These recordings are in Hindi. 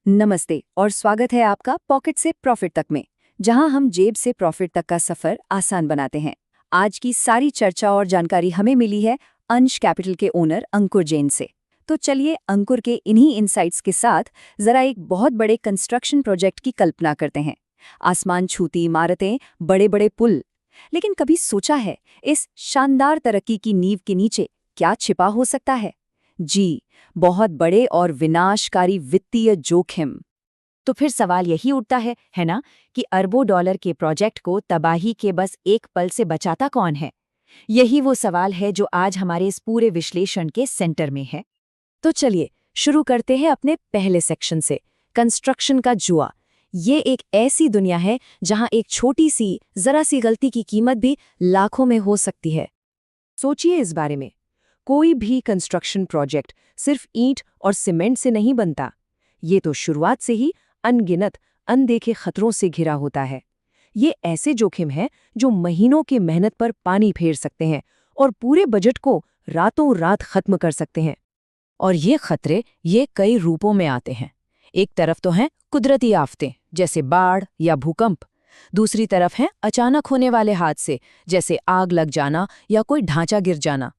नमस्ते और स्वागत है आपका पॉकेट से प्रॉफिट तक में, जहां हम जेब से प्रॉफिट तक का सफर आसान बनाते हैं। आज की सारी चर्चा और जानकारी हमें मिली है अंश कैपिटल के ओनर अंकुर जैन से। तो चलिए अंकुर के इन्हीं इनसाइट्स के साथ जरा एक बहुत बड़े कंस्ट्रक्शन प्रोजेक्ट की कल्पना करते हैं। आसमान छूती इमारतें, बड़े बड़े पुल। लेकिन कभी सोचा है इस शानदार तरक्की की नींव के नीचे क्या छिपा हो सकता है? जी, बहुत बड़े और विनाशकारी वित्तीय जोखिम। तो फिर सवाल यही उठता है ना, कि अरबों डॉलर के प्रोजेक्ट को तबाही के बस एक पल से बचाता कौन है? यही वो सवाल है जो आज हमारे इस पूरे विश्लेषण के सेंटर में है। तो चलिए शुरू करते हैं अपने पहले सेक्शन से, कंस्ट्रक्शन का जुआ। ये एक ऐसी दुनिया है जहां एक छोटी सी जरा सी गलती की कीमत भी लाखों में हो सकती है। सोचिए इस बारे में, कोई भी कंस्ट्रक्शन प्रोजेक्ट सिर्फ ईंट और सीमेंट से नहीं बनता। ये तो शुरुआत से ही अनगिनत अनदेखे खतरों से घिरा होता है। ये ऐसे जोखिम हैं जो महीनों की मेहनत पर पानी फेर सकते हैं और पूरे बजट को रातों रात खत्म कर सकते हैं। और ये खतरे कई रूपों में आते हैं। एक तरफ तो हैं कुदरती आफतें जैसे बाढ़ या भूकंप, दूसरी तरफ हैं अचानक होने वाले हादसे जैसे आग लग जाना या कोई ढांचा गिर जाना।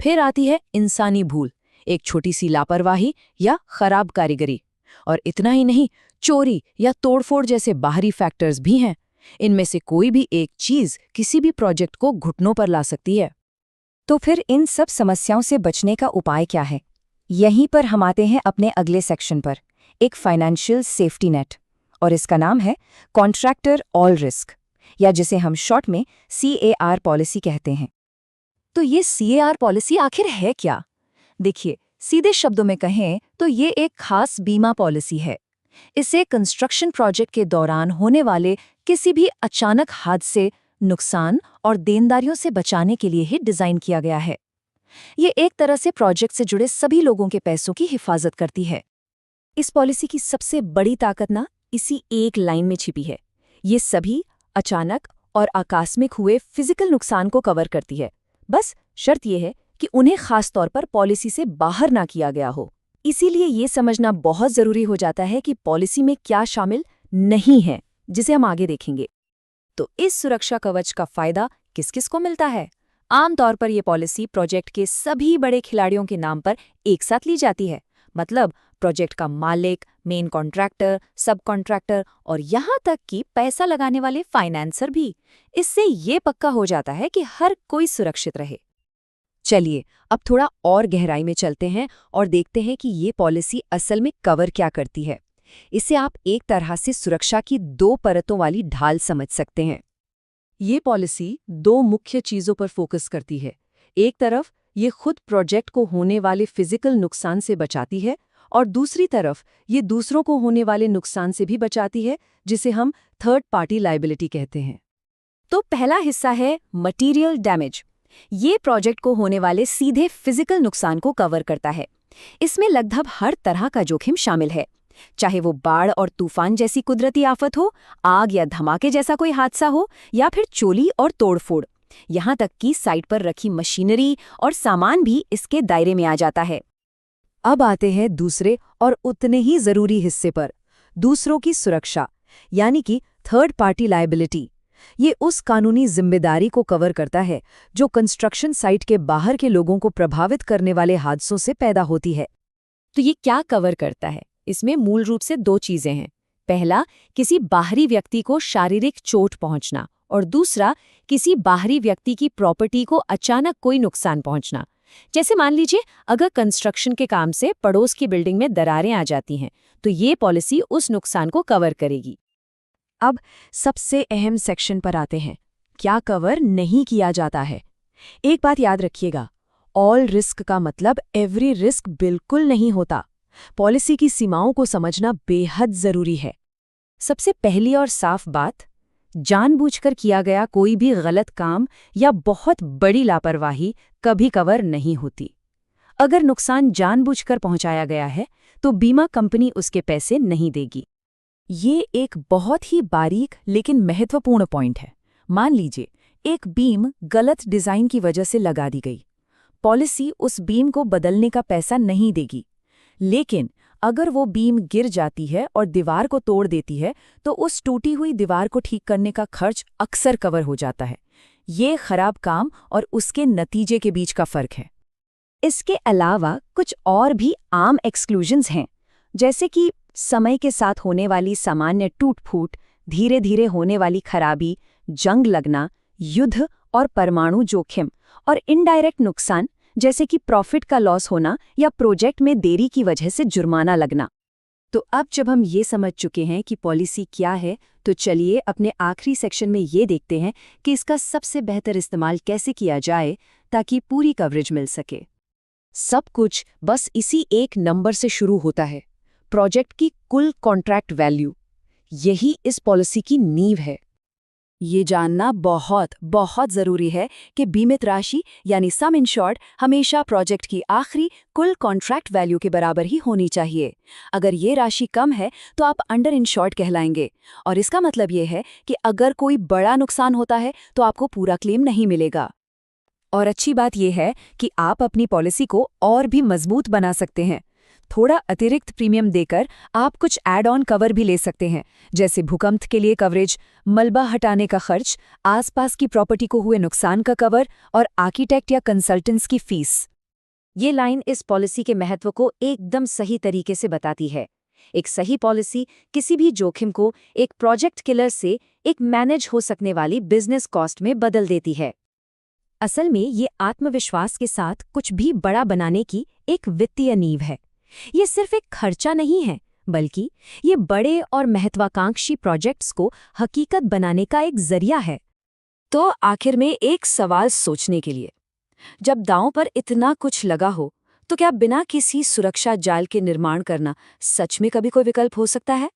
फिर आती है इंसानी भूल, एक छोटी सी लापरवाही या खराब कारीगरी। और इतना ही नहीं, चोरी या तोड़फोड़ जैसे बाहरी फैक्टर्स भी हैं। इनमें से कोई भी एक चीज किसी भी प्रोजेक्ट को घुटनों पर ला सकती है। तो फिर इन सब समस्याओं से बचने का उपाय क्या है? यहीं पर हम आते हैं अपने अगले सेक्शन पर, एक फाइनेंशियल सेफ्टी नेट, और इसका नाम है कॉन्ट्रैक्टर ऑल रिस्क, या जिसे हम शॉर्ट में CAR पॉलिसी कहते हैं। तो ये CAR पॉलिसी आखिर है क्या? देखिए, सीधे शब्दों में कहें तो ये एक खास बीमा पॉलिसी है। इसे कंस्ट्रक्शन प्रोजेक्ट के दौरान होने वाले किसी भी अचानक हादसे, नुकसान और देनदारियों से बचाने के लिए ही डिजाइन किया गया है। ये एक तरह से प्रोजेक्ट से जुड़े सभी लोगों के पैसों की हिफाजत करती है। इस पॉलिसी की सबसे बड़ी ताकत ना इसी एक लाइन में छिपी है। ये सभी अचानक और आकस्मिक हुए फिजिकल नुकसान को कवर करती है। बस शर्त यह है कि उन्हें खास तौर पर पॉलिसी से बाहर ना किया गया हो। इसीलिए ये समझना बहुत जरूरी हो जाता है कि पॉलिसी में क्या शामिल नहीं है, जिसे हम आगे देखेंगे। तो इस सुरक्षा कवच का फायदा किस किस को मिलता है? आमतौर पर यह पॉलिसी प्रोजेक्ट के सभी बड़े खिलाड़ियों के नाम पर एक साथ ली जाती है। मतलब प्रोजेक्ट का मालिक, मेन कॉन्ट्रैक्टर, सब कॉन्ट्रैक्टर और यहाँ तक कि पैसा लगाने वाले फाइनेंसर भी। इससे ये पक्का हो जाता है कि हर कोई सुरक्षित रहे। चलिए अब थोड़ा और गहराई में चलते हैं और देखते हैं कि ये पॉलिसी असल में कवर क्या करती है। इसे आप एक तरह से सुरक्षा की 2 परतों वाली ढाल समझ सकते हैं। ये पॉलिसी 2 मुख्य चीजों पर फोकस करती है। एक तरफ ये खुद प्रोजेक्ट को होने वाले फिजिकल नुकसान से बचाती है और दूसरी तरफ ये दूसरों को होने वाले नुकसान से भी बचाती है, जिसे हम थर्ड पार्टी लायबिलिटी कहते हैं। तो पहला हिस्सा है मटीरियल डैमेज। ये प्रोजेक्ट को होने वाले सीधे फिजिकल नुकसान को कवर करता है। इसमें लगभग हर तरह का जोखिम शामिल है, चाहे वो बाढ़ और तूफान जैसी कुदरती आफत हो, आग या धमाके जैसा कोई हादसा हो, या फिर चोरी और तोड़फोड़। यहाँ तक कि साइट पर रखी मशीनरी और सामान भी इसके दायरे में आ जाता है। अब आते हैं दूसरे और उतने ही जरूरी हिस्से पर, दूसरों की सुरक्षा, यानी कि थर्ड पार्टी लायबिलिटी। ये उस कानूनी जिम्मेदारी को कवर करता है जो कंस्ट्रक्शन साइट के बाहर के लोगों को प्रभावित करने वाले हादसों से पैदा होती है। तो ये क्या कवर करता है? इसमें मूल रूप से 2 चीजें हैं। पहला, किसी बाहरी व्यक्ति को शारीरिक चोट पहुंचना, और दूसरा, किसी बाहरी व्यक्ति की प्रॉपर्टी को अचानक कोई नुकसान पहुंचना। जैसे मान लीजिए, अगर कंस्ट्रक्शन के काम से पड़ोस की बिल्डिंग में दरारें आ जाती हैं, तो ये पॉलिसी उस नुकसान को कवर करेगी। अब सबसे अहम सेक्शन पर आते हैं, क्या कवर नहीं किया जाता है। एक बात याद रखिएगा, ऑल रिस्क का मतलब एवरी रिस्क बिल्कुल नहीं होता। पॉलिसी की सीमाओं को समझना बेहद जरूरी है। सबसे पहली और साफ बात, जानबूझकर किया गया कोई भी गलत काम या बहुत बड़ी लापरवाही कभी कवर नहीं होती। अगर नुकसान जानबूझकर पहुंचाया गया है तो बीमा कंपनी उसके पैसे नहीं देगी। ये एक बहुत ही बारीक लेकिन महत्वपूर्ण पॉइंट है। मान लीजिए एक बीम गलत डिजाइन की वजह से लगा दी गई, पॉलिसी उस बीम को बदलने का पैसा नहीं देगी, लेकिन अगर वो बीम गिर जाती है और दीवार को तोड़ देती है तो उस टूटी हुई दीवार को ठीक करने का खर्च अक्सर कवर हो जाता है। ये खराब काम और उसके नतीजे के बीच का फर्क है। इसके अलावा कुछ और भी आम एक्सक्लूजन्स हैं, जैसे कि समय के साथ होने वाली सामान्य टूट-फूट, धीरे धीरे होने वाली खराबी, जंग लगना, युद्ध और परमाणु जोखिम, और इनडायरेक्ट नुकसान जैसे कि प्रॉफिट का लॉस होना या प्रोजेक्ट में देरी की वजह से जुर्माना लगना। तो अब जब हम ये समझ चुके हैं कि पॉलिसी क्या है, तो चलिए अपने आखिरी सेक्शन में ये देखते हैं कि इसका सबसे बेहतर इस्तेमाल कैसे किया जाए ताकि पूरी कवरेज मिल सके। सब कुछ बस इसी एक नंबर से शुरू होता है, प्रोजेक्ट की कुल कॉन्ट्रैक्ट वैल्यू। यही इस पॉलिसी की नींव है। ये जानना बहुत बहुत ज़रूरी है कि बीमित राशि यानी सम इंश्योर्ड हमेशा प्रोजेक्ट की आखिरी कुल कॉन्ट्रैक्ट वैल्यू के बराबर ही होनी चाहिए। अगर ये राशि कम है तो आप अंडर इंश्योर्ड कहलाएंगे, और इसका मतलब ये है कि अगर कोई बड़ा नुकसान होता है तो आपको पूरा क्लेम नहीं मिलेगा। और अच्छी बात यह है कि आप अपनी पॉलिसी को और भी मजबूत बना सकते हैं। थोड़ा अतिरिक्त प्रीमियम देकर आप कुछ ऐड ऑन कवर भी ले सकते हैं, जैसे भूकंप के लिए कवरेज, मलबा हटाने का खर्च, आसपास की प्रॉपर्टी को हुए नुकसान का कवर और आर्किटेक्ट या कंसल्टेंट्स की फीस। ये लाइन इस पॉलिसी के महत्व को एकदम सही तरीके से बताती है। एक सही पॉलिसी किसी भी जोखिम को एक प्रोजेक्ट किलर से एक मैनेज हो सकने वाली बिजनेस कॉस्ट में बदल देती है। असल में ये आत्मविश्वास के साथ कुछ भी बड़ा बनाने की एक वित्तीय नींव है। ये सिर्फ एक खर्चा नहीं है, बल्कि ये बड़े और महत्वाकांक्षी प्रोजेक्ट्स को हकीकत बनाने का एक जरिया है। तो आखिर में एक सवाल सोचने के लिए, जब दांव पर इतना कुछ लगा हो, तो क्या बिना किसी सुरक्षा जाल के निर्माण करना सच में कभी कोई विकल्प हो सकता है?